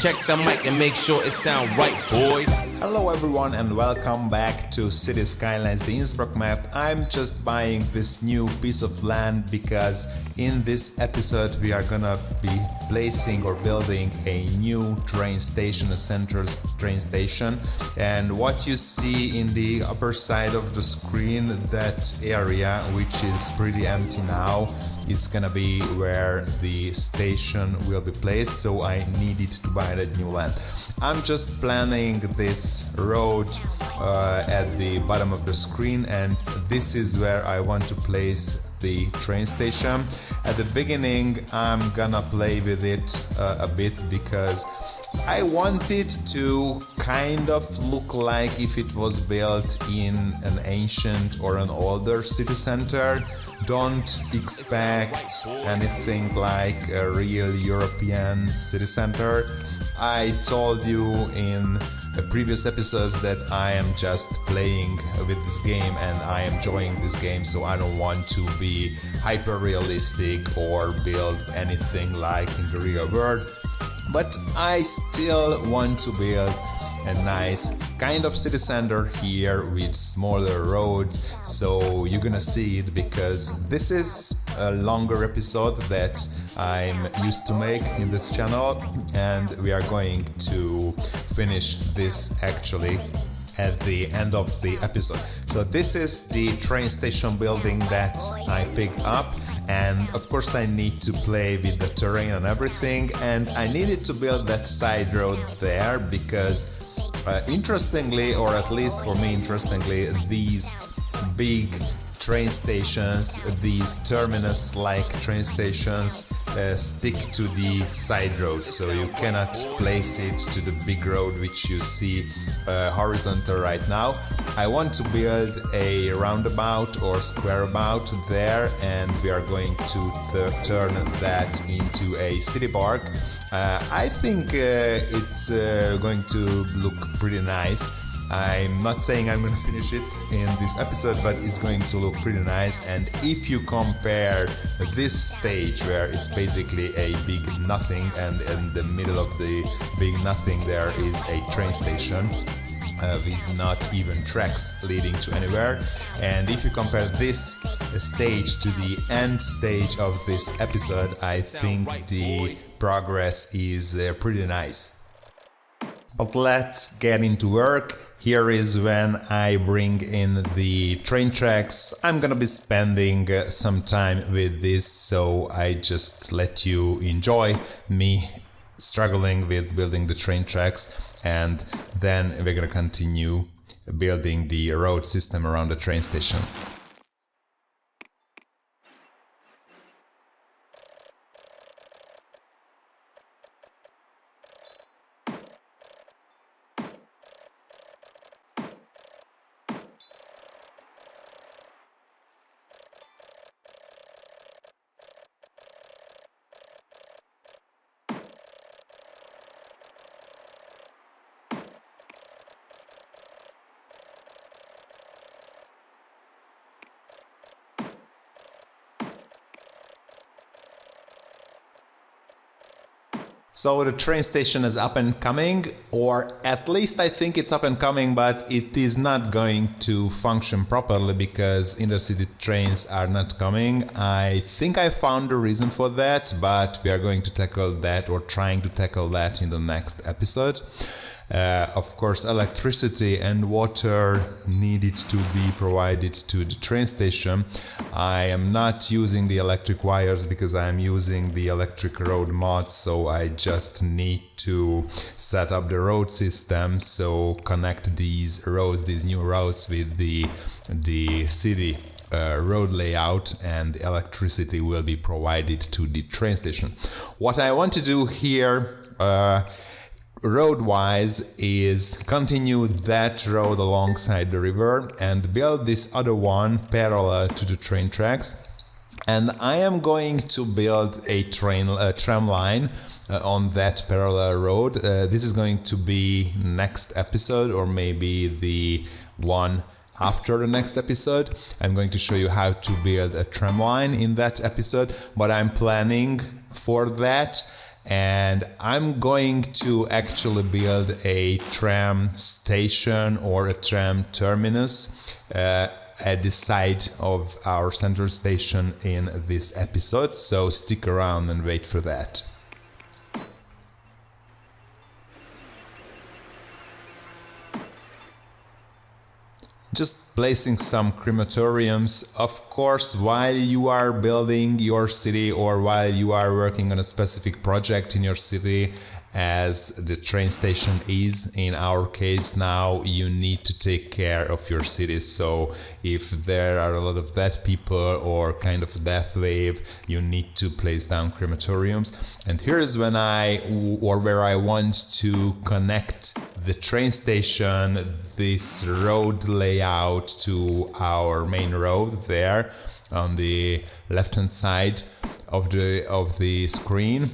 Check the mic and make sure it sound right, boys. Hello everyone and welcome back to City Skylines, the Innsbruck map. I'm just buying this new piece of land because in this episode we are gonna be placing or building a new train station, a central train station. And what you see in the upper side of the screen, that area which is pretty empty now, it's gonna be where the station will be placed, so I needed to buy that new land. I'm just planning this road at the bottom of the screen, and this is where I want to place the train station. At the beginning I'm gonna play with it a bit because I want it to kind of look like if it was built in an ancient or an older city center. Don't expect anything like a real European city center. I told you in the previous episodes that I am just playing with this game and I am enjoying this game, so I don't want to be hyper realistic or build anything like in the real world. But I still want to build a nice kind of city center here with smaller roads, so you're gonna see it because this is a longer episode that I'm used to make in this channel, and we are going to finish this actually at the end of the episode. So this is the train station building that I picked up, and of course I need to play with the terrain and everything, and I needed to build that side road there because interestingly, or at least for me interestingly, these big train stations, these terminus-like train stations stick to the side roads, so you cannot place it to the big road which you see horizontal right now. I want to build a roundabout or square about there, and we are going to turn that into a city park. I think it's going to look pretty nice. I'm not saying I'm gonna finish it in this episode, but it's going to look pretty nice. And if you compare this stage where it's basically a big nothing, and in the middle of the big nothing there is a train station with not even tracks leading to anywhere, and if you compare this stage to the end stage of this episode, I think the progress is pretty nice. But let's get into work. Here is when I bring in the train tracks. I'm gonna be spending some time with this, so I just let you enjoy me struggling with building the train tracks, and then we're gonna continue building the road system around the train station. So the train station is up and coming, or at least I think it's up and coming, but it is not going to function properly because intercity trains are not coming. I think I found the reason for that, but we are going to tackle that, or trying to tackle that, in the next episode. Of course, electricity and water needed to be provided to the train station. I am not using the electric wires because I am using the electric road mod, so I just need to set up the road system, so connect these roads, these new roads, with the city road layout, and electricity will be provided to the train station. What I want to do here road-wise is continue that road alongside the river and build this other one parallel to the train tracks. And I am going to build a tram line on that parallel road. This is going to be next episode, or maybe the one after the next episode. I'm going to show you how to build a tram line in that episode, but I'm planning for that. and I'm going to actually build a tram station or a tram terminus at the side of our central station in this episode, so stick around and wait for that. Just placing some crematoriums. Of course, while you are building your city or while you are working on a specific project in your city, as the train station is in our case now, you need to take care of your city. So if there are a lot of dead people or kind of a death wave, you need to place down crematoriums. And here is where I want to connect the train station, this road layout, to our main road there on the left hand side of the screen.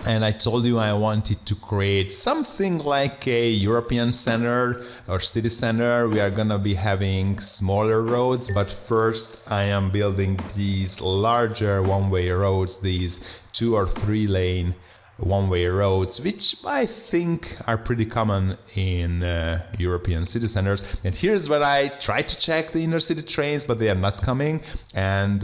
And I told you I wanted to create something like a European center or city center. We are gonna be having smaller roads, but first I am building these larger one-way roads, these 2 or 3 lane one-way roads, which I think are pretty common in European city centers. And here's where I try to check the inner city trains, but they are not coming, and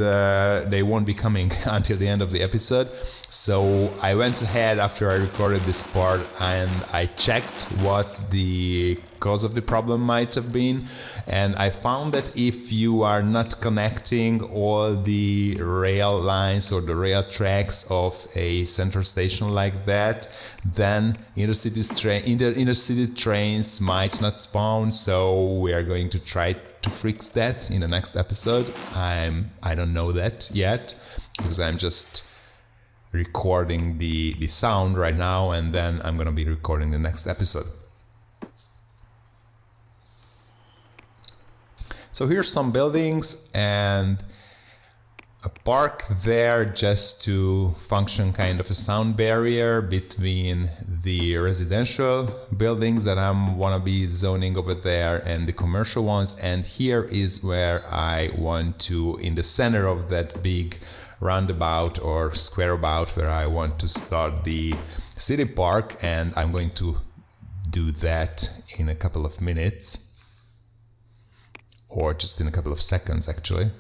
they won't be coming until the end of the episode. So I went ahead after I recorded this part and I checked what the cause of the problem might have been, and I found that if you are not connecting all the rail lines or the rail tracks of a central station like that, then inner city trains might not spawn. So we are going to try to fix that in the next episode. I don't know that yet because I'm just recording the sound right now, and then I'm gonna be recording the next episode. So here's some buildings and a park there just to function kind of a sound barrier between the residential buildings that I wanna be zoning over there and the commercial ones. And here is where I want to, in the center of that big roundabout or square about, where I want to start the city park, and I'm going to do that in a couple of minutes. Or just in a couple of seconds, actually.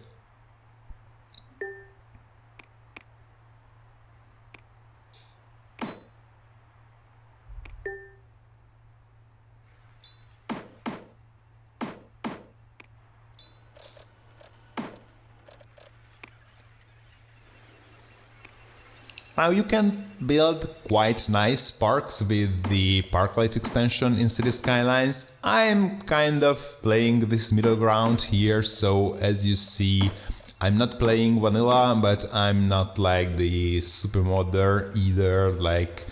Now you can build quite nice parks with the park life extension in City Skylines. I'm kind of playing this middle ground here, so as you see, I'm not playing vanilla, but I'm not like the super modder either, like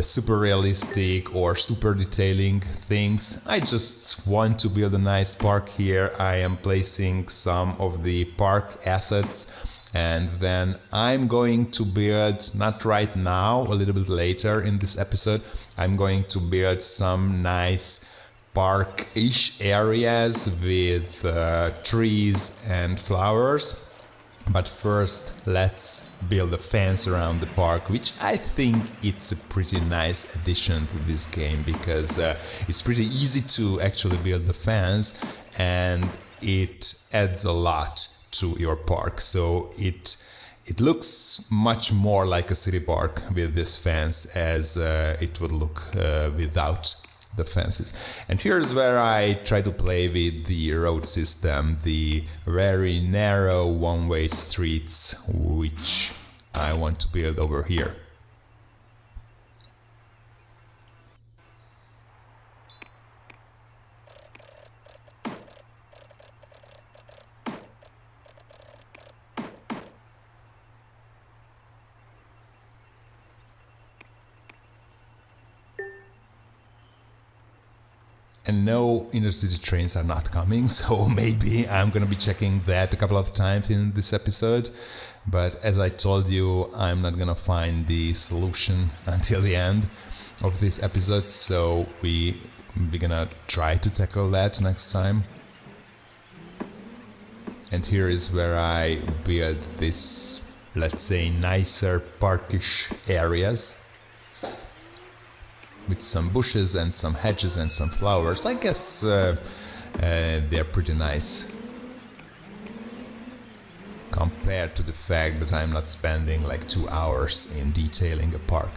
super realistic or super detailing things. I just want to build a nice park here. I am placing some of the park assets, and then I'm going to build, not right now, a little bit later in this episode, I'm going to build some nice park-ish areas with trees and flowers. But first, let's build a fence around the park, which I think it's a pretty nice addition to this game, because it's pretty easy to actually build the fence, and it adds a lot to your park. So it looks much more like a city park with this fence as it would look without the fences. And here's where I try to play with the road system, the very narrow one-way streets, which I want to build over here. And no inner city trains are not coming, so maybe I'm gonna be checking that a couple of times in this episode. But as I told you, I'm not gonna find the solution until the end of this episode, so we're gonna try to tackle that next time. And here is where I build this, let's say, nicer parkish areas. with some bushes and some hedges and some flowers. I guess they're pretty nice compared to the fact that I'm not spending like 2 hours in detailing a park.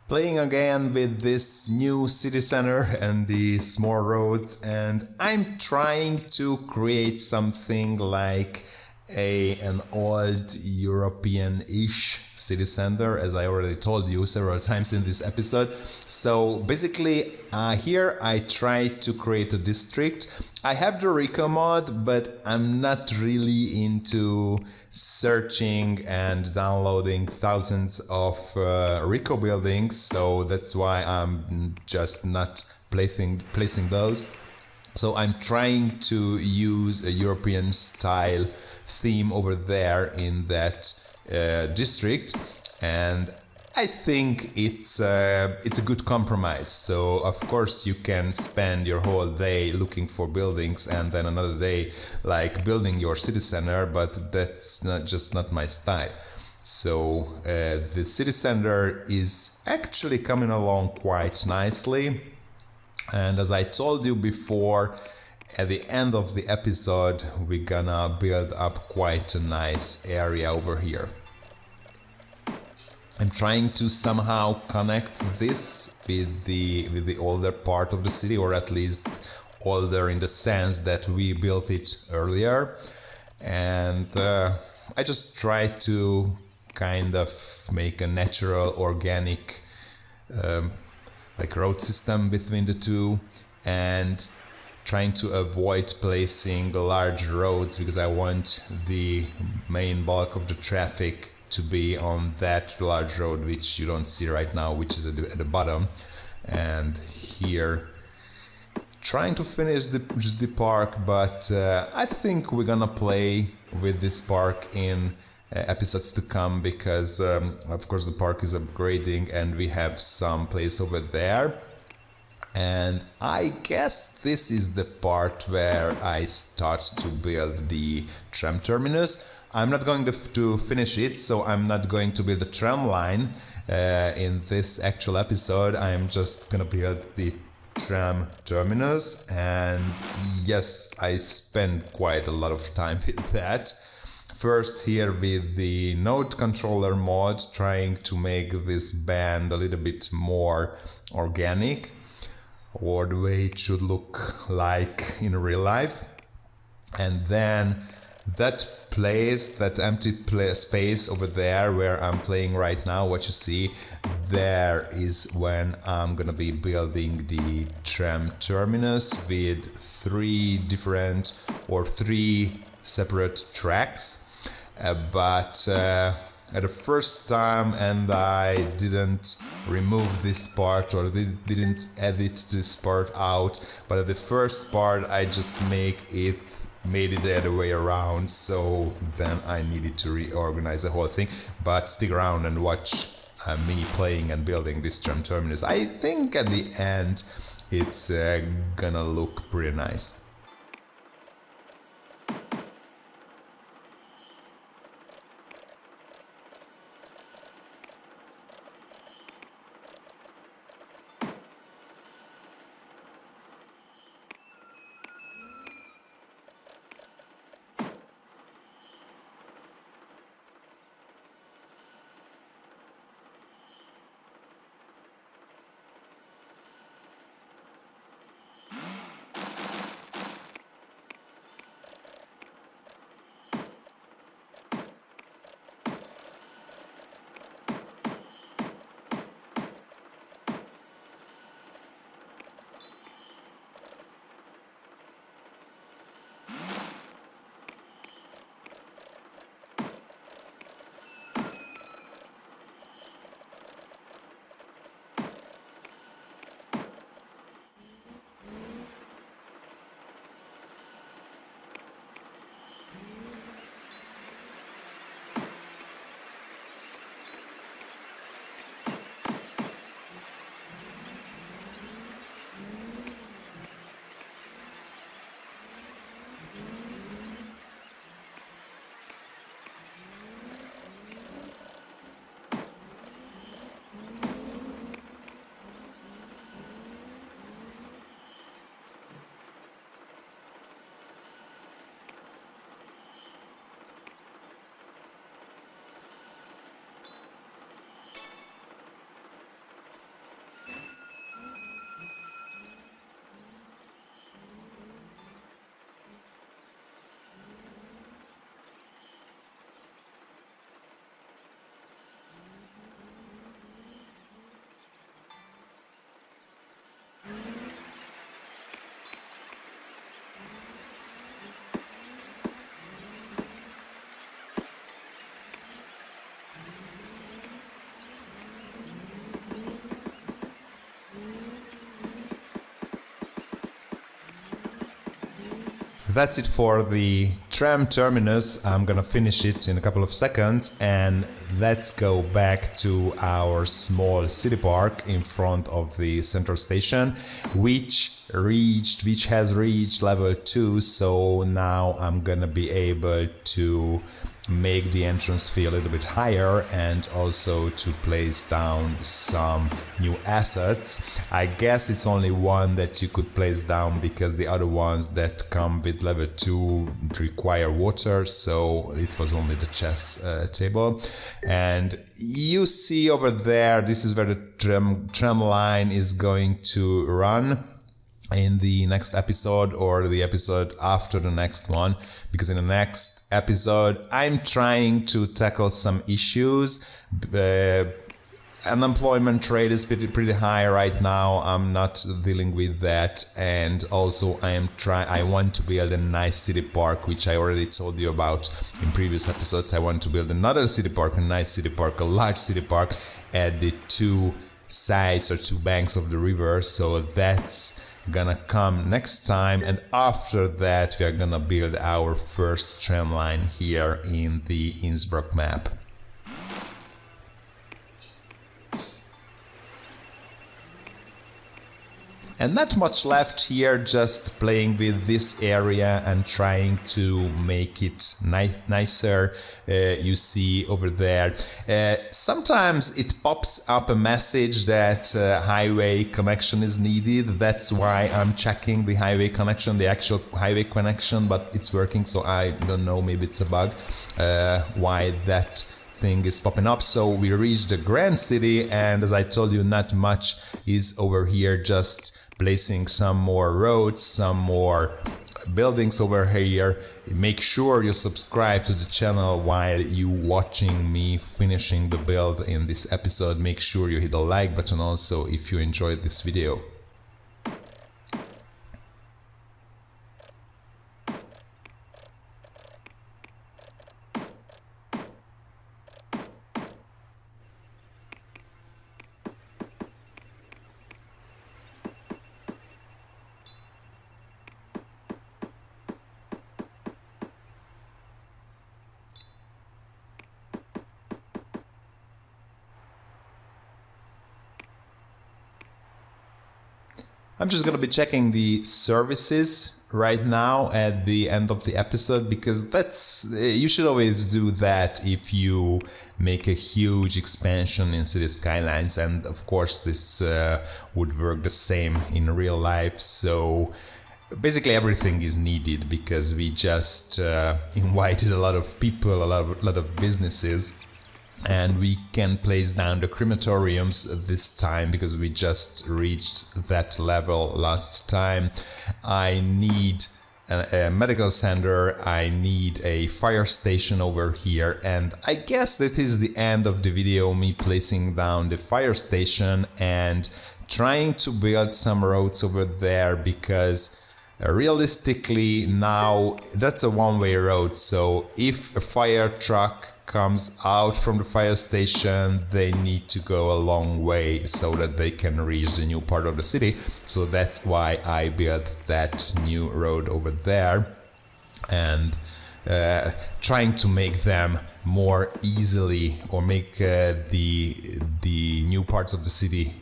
Playing again with this new city center and the small roads, and I'm trying to create something like an old European-ish city center, as I already told you several times in this episode. So basically here I try to create a district. I have the Rico mod, but I'm not really into searching and downloading thousands of Rico buildings, so that's why I'm just not placing those. So I'm trying to use a European style theme over there in that district, and I think it's a good compromise. So of course you can spend your whole day looking for buildings and then another day like building your city center, but that's not my style. So the city center is actually coming along quite nicely, and as I told you before, at the end of the episode we're gonna build up quite a nice area over here. I'm trying to somehow connect this with the older part of the city, or at least older in the sense that we built it earlier, and I just try to kind of make a natural, organic like road system between the two, and trying to avoid placing large roads because I want the main bulk of the traffic to be on that large road, which you don't see right now, which is at the bottom. And here trying to finish the park, but I think we're gonna play with this park in episodes to come, because of course the park is upgrading and we have some place over there. And I guess this is the part where I start to build the tram terminus. I'm not going to finish it, so I'm not going to build a tram line in this actual episode. I'm just gonna build the tram terminus, and yes, I spend quite a lot of time with that. First here with the node controller mod, trying to make this band a little bit more organic, or the way it should look like in real life. And then that place, that empty space over there where I'm playing right now, what you see there is when I'm gonna be building the tram terminus with three separate tracks. But at the first time, and I didn't remove this part or didn't edit this part out, but at the first part I just make it made it the other way around, so then I needed to reorganize the whole thing. But stick around and watch me playing and building this tram terminus. I think at the end it's gonna look pretty nice. That's it for the tram terminus. I'm gonna finish it in a couple of seconds, and let's go back to our small city park in front of the central station, which has reached level 2. So now I'm gonna be able to make the entrance fee a little bit higher and also to place down some new assets. I guess it's only one that you could place down because the other ones that come with level 2 require water, so it was only the chess table. And you see over there, this is where the tram line is going to run in the next episode or the episode after the next one, because in the next episode I'm trying to tackle some issues. Unemployment rate is pretty high right now. I'm not dealing with that, and also I want to build a nice city park, which I already told you about in previous episodes. I want to build another city park, a nice city park, a large city park at the 2 sides or 2 banks of the river. So that's gonna come next time, and after that we are gonna build our first tram line here in the Innsbruck map. And not much left here, just playing with this area and trying to make it nicer. You see over there, sometimes it pops up a message that highway connection is needed. That's why I'm checking the highway connection, the actual highway connection, but it's working, so I don't know, maybe it's a bug why that thing is popping up. So we reached the Grand City, and as I told you, not much is over here, just placing some more roads, some more buildings over here. Make sure you subscribe to the channel while you watching me finishing the build in this episode. Make sure you hit the like button also if you enjoyed this video. I'm just gonna be checking the services right now at the end of the episode, because you should always do that if you make a huge expansion in City Skylines, and of course this would work the same in real life. So basically everything is needed, because we just invited a lot of people, a lot of businesses, and we can place down the crematoriums this time because we just reached that level last time. I need a medical center, I need a fire station over here, and I guess that is the end of the video, me placing down the fire station and trying to build some roads over there, because realistically now that's a one-way road, so if a fire truck comes out from the fire station, they need to go a long way so that they can reach the new part of the city. So that's why I built that new road over there, and trying to make them more easily, or make the new parts of the city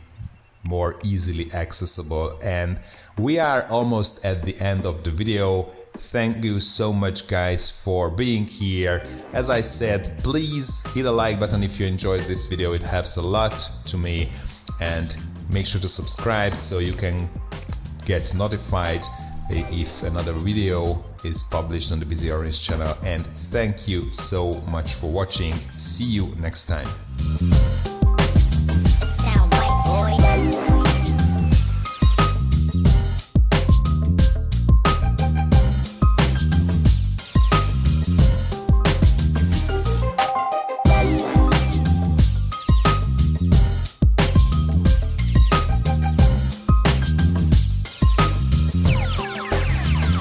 more easily accessible. And we are almost at the end of the video. Thank you so much, guys, for being here. As I said, please hit the like button if you enjoyed this video, it helps a lot to me, and make sure to subscribe so you can get notified if another video is published on the Busy Orange channel. And thank you so much for watching. See you next time.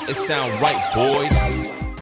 It sound right, boys.